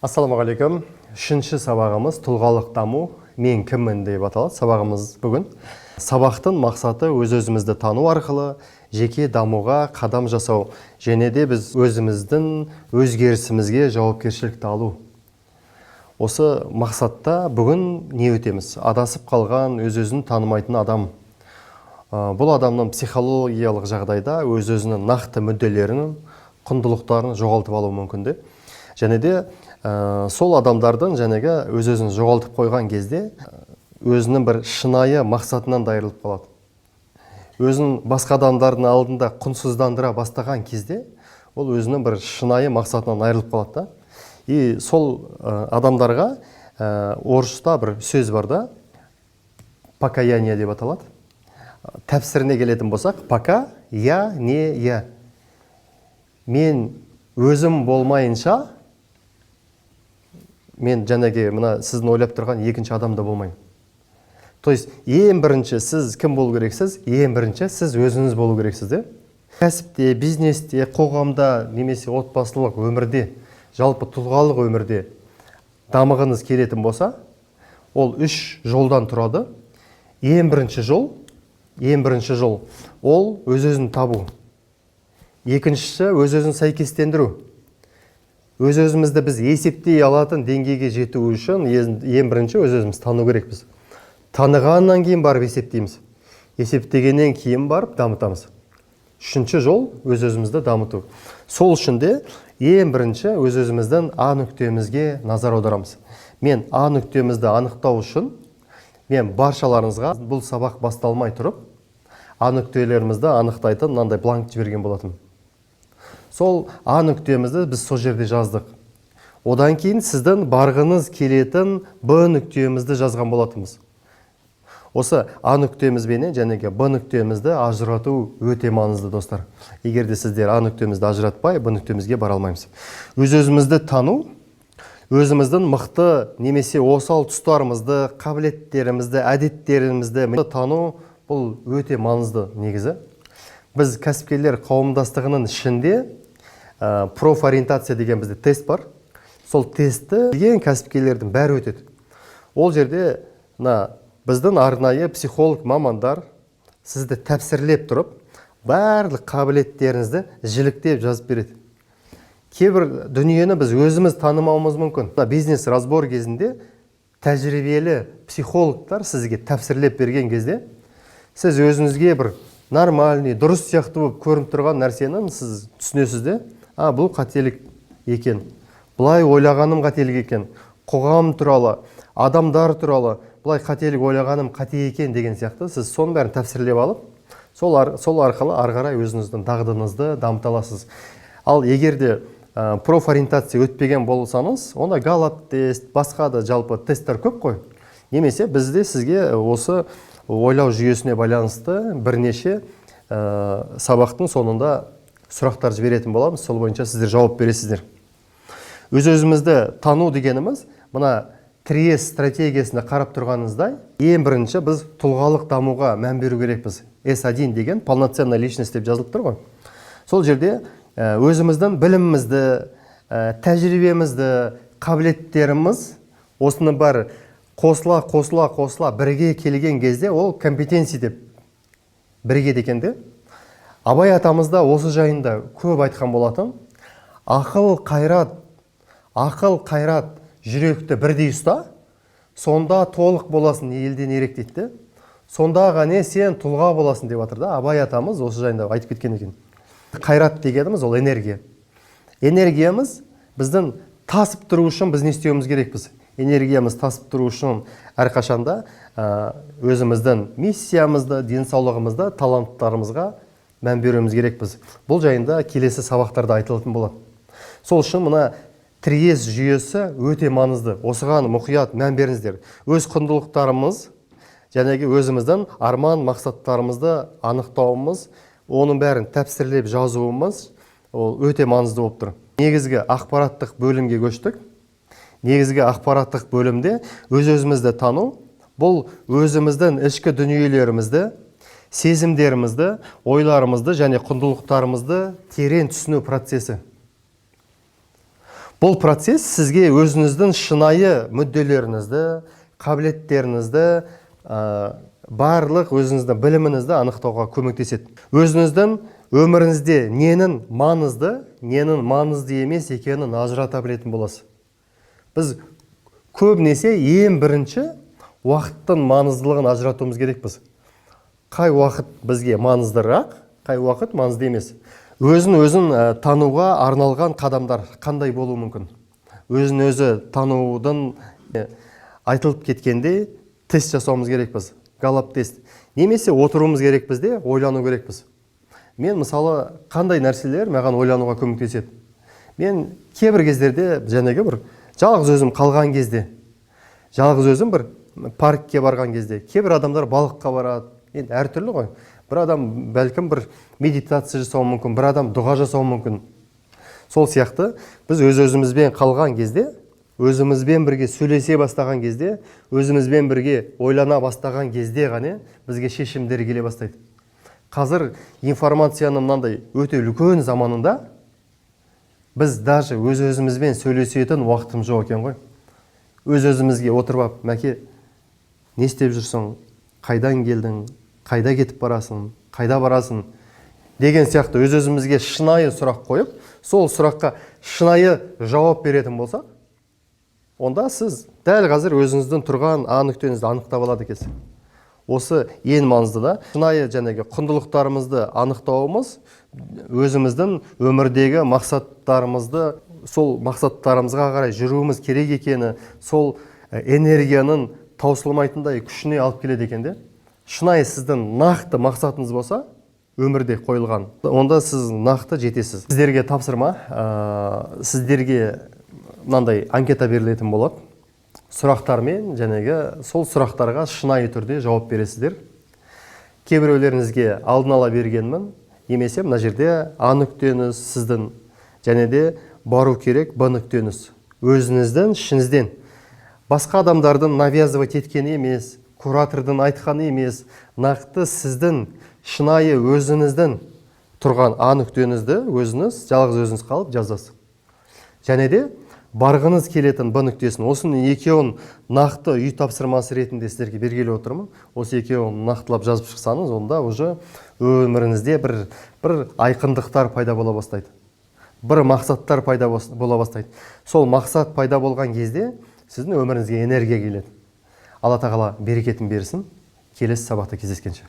Ассаламағалейкум. Үшінші сабағымыз тұлғалық даму, мен кіммін деп аталады сабағымыз бүгін. Сабақтың мақсаты өз-өзімізді тану арқылы жеке дамуға қадам жасау, және де біз өзіміздің өзгерісімізге жауапкершілікті алу. Осы мақсатта бүгін не өтеміз? Адасып қалған, өз-өзін танымайтын адам. Бұл адамның психологиялық жағдайда өз-өзінің нақты мүдделерінің, құндылықтарын жоғалтып алуы мүмкін. Және де сол адамдардың өз-өзін жоғалтып қойған кезде өзінің бір шынайы мақсатынан да айырылып қалады. Өзін басқа адамдардың алдында құнсыздандыра бастаған кезде ол өзінің бір шынайы мақсатынан айырылып қалады. И сол адамдарға орысша бір сөз бар да, покаяние деп аталады. Тәпсіріне келетін болсақ, пока я не я. Мен өзім болмайынша мен мына сіздің ойлап тұрған екінші адамда болмаймын. То есть, ең бірінші сіз кім болу керексіз? Ең бірінші сіз өзіңіз болу керексіз. Кәсіпте, бизнесте, қоғамда, немесе отбасылық өмірде, жалпы тұлғалық өмірде дамығыңыз келетін болса, ол үш жолдан тұрады. Ең бірінші жол, ол өз-өзін табу. Екіншісі өз-өзін сәйкестендіру. Өз-өзімізді біз есептей алатын деңгейге жету үшін ең бірінші өз-өзіміз тану керекпіз. Танығаннан кейін барып есептейміз. Есептегеннен кейін барып дамытамыз. Үшінші жол өз-өзімізді дамыту. Сол үшін де ең бірінші өз-өзіміздің А нүктемізге назар аударамыз. Мен А нүктемізді анықтау үшін мен баршаларыңызға бұл сабақ басталмай тұрып, А нүктелерімізді анықтайтын мынандай бланк жіберген болатым. Сол А нүктемізді біз сол жерде жаздық. Одан кейін сіздің барғыңыз келетін Б нүктемізді жазған болатымыз. Осы А нүктемізбен Б нүктемізді ажырату өте маңызды, достар. Егер де сіздер А нүктемізді ажыратпай, Б нүктемізге бара алмаймыз. Өз-өзімізді тану, өзіміздің мықты немесе осал тұстарымызды, қабілеттерімізді, әдеттерімізді тану, бұл өте маңызды негізі. Біз кәсіпкерлер қауымдастығының ішінде профориентация деген бізде тест бар. Сол тестті білген кәсіпкерлердің бәрі өтеді. Ол жерде біздің арнайы психолог мамандар сізді тәпсірлеп тұрып, барлық қабілеттеріңізді жіліктеп жазып береді. Кейбір дүниені біз өзіміз танымауымыз мүмкін. Бизнес разбор кезінде тәжірибелі психологтар сізге тәпсірлеп берген кезде сіз өзіңізге бір нормальный, дұрыс сияқты болып көрініп тұрған нәрсені сіз түсінесіз де, бұл қателік екен. Бұлай ойлағаным қателік екен. Қоғам туралы, адамдар туралы бұлай қателік ойлағаным қате екен деген сияқты сіз соның бәрін тәпсірлеп алып, сол арқылы ары қарай өзіңіздің дағдыңызды дамыта аласыз. Ал егер де профориентация өтпеген болсаңыз, онда галап тест, басқа да жалпы тесттер көп қой. Немесе бізде сізге осы ойлау жүйесіне байланысты бірнеше сабақтың соңында сұрақтар жіберетін боламыз, сол бойынша сіздер жауап бересіздер. Өз-өзімізді тану дегеніміз, мына триес стратегиясында қарап тұрғаныңыздай, ең бірінші біз тұлғалық дамуға мән беру керекпіз. S1 деген полноценная личность деп жазылып тұр ғой. Сол жерде өзіміздің білімімізді, тәжірибемізді, қабілеттеріміз, осының бәрі қосыла бірге келген кезде ол компетенция деп бірге дегенде. Абай атамызда осы жайында көп айтқан болатын. Ақыл қайрат жүректі бірдей ұста, сонда толық боласың елден ерек дейді. Сонда ғана сен тұлға боласың деп жатыр да. Абай атамыз осы жайында айтып кеткен екен. Қайрат дегеніміз ол энергия. Энергиямыз біздің тасып тұру үшін біз не істеуіміз керекпіз? Энергиямыз тасып тұру үшін әрқашанда өзіміздің миссиямызды, денсаулығымызды, таланттарымызға мән беруіміз керекпіз. Бұл жайында келесі сабақтарда айтылатын болады. Сол үшін мына триес жүйесі өте маңызды. Осыған мұқият мән беріңіздер. Өз құндылықтарымыз, өзіміздің арман мақсаттарымызды анықтауымыз, оның бәрін тәпсірлеп жазуымыз өте маңызды болып тұр. Негізгі ақпараттық бөлімге көштік. Негізгі ақпараттық бөлімде өз-өзімізді тану, бұл өзіміздің ішкі дүниелерімізді, сезімдерімізді, ойларымызды және құндылықтарымызды терең түсіну процесі. Бұл процесс сізге өзіңіздің шынайы мүдделеріңізді, қабілеттеріңізді, барлық өзіңіздің біліміңізді анықтауға көмектеседі. Өзіңіздің өміріңізде ненің маңызды емес екенін ажырата білетін боласыз. Біз көбінесе ең бірінші уақыттың маңыздылығын ажыратуымыз керекпіз. Қай уақыт бізге маңыздырақ, қай уақыт маңызды емес. Өзін тануға арналған қадамдар қандай болуы мүмкін? Өзін танудың айтылып кеткенде тест жасауымыз керекпіз. Галлап тест. Немесе отыруымыз керекпіз де, ойлану керекпіз. Мен мысалы қандай нәрселер маған ойлануға көмектеседі? Мен кейбір кездерде бір жалғыз өзім қалған кезде, жалғыз өзім бір паркке барған кезде, кейбір адамдар балыққа барады. Енді әртүрлі ғой. Бір адам бәлкім бір медитация жасауы мүмкін, бір адам дұға жасауы мүмкін. Сол сияқты біз өзімізбен қалған кезде, өзімізбен бірге сөйлесе бастаған кезде, өзімізбен бірге ойлана бастаған кезде ғана бізге шешімдер келе бастайды. Қазір информацияның мынандай өте үлкен заманында біз даже өзімізбен сөйлесетін уақытым жоқ екен ғой. Өзімізге отырып, мәке, не істеп жүрсің, қайдан келдің, қайда кетіп барасың, қайда барасың деген сияқты өзімізге шынайы сұрақ қойып, сол сұраққа шынайы жауап беретін болсақ, онда сіз дәл қазір өзіңіздің тұрған нүктеңізді анықтап алады екенсіз. Осы ең маңызды да, шынайы құндылықтарымызды анықтауымыз, өзіміздің өмірдегі мақсаттарымызды, сол мақсаттарымызға қарай жүруіміз керек екені, сол энергияның таусылмайтындай күшіне алып келеді екен де. Шынайы сіздің нақты мақсатыңыз болса, өмірде қойылған, онда сіз нақты жетесіз. Сіздерге тапсырма, сіздерге мынандай анкета берілетін болады. Сұрақтармен сол сұрақтарға шынайы түрде жауап бересіздер. Кейбіреулеріңізге алдын ала бергенмін, немесе мына жерде А нүктеңіз сіздің, және де бару керек Б нүктеңіз. Өзіңіздің ішіңізден. Басқа адамдардың навязывать еткені емес, куратордың айтқаны емес, нақты сіздің шынайы өзіңіздің тұрған А нүктеңізді өзіңіз, жалғыз өзіңіз қалып жазасыз. Және де барғыңыз келетін Б нүктесін, осының екеуін нақты үй тапсырмасы ретінде сіздерге бергелі отырмын. Осы екеуін нақтылап жазып шықсаңыз, онда уже өміріңізде бір айқындықтар пайда бола бастайды. Бір мақсаттар пайда бола бастайды. Сол мақсат пайда болған кезде сіздің өміріңізге энергия келеді. Алла тағала берекетін берсін. Келесі сабақта кездескенше.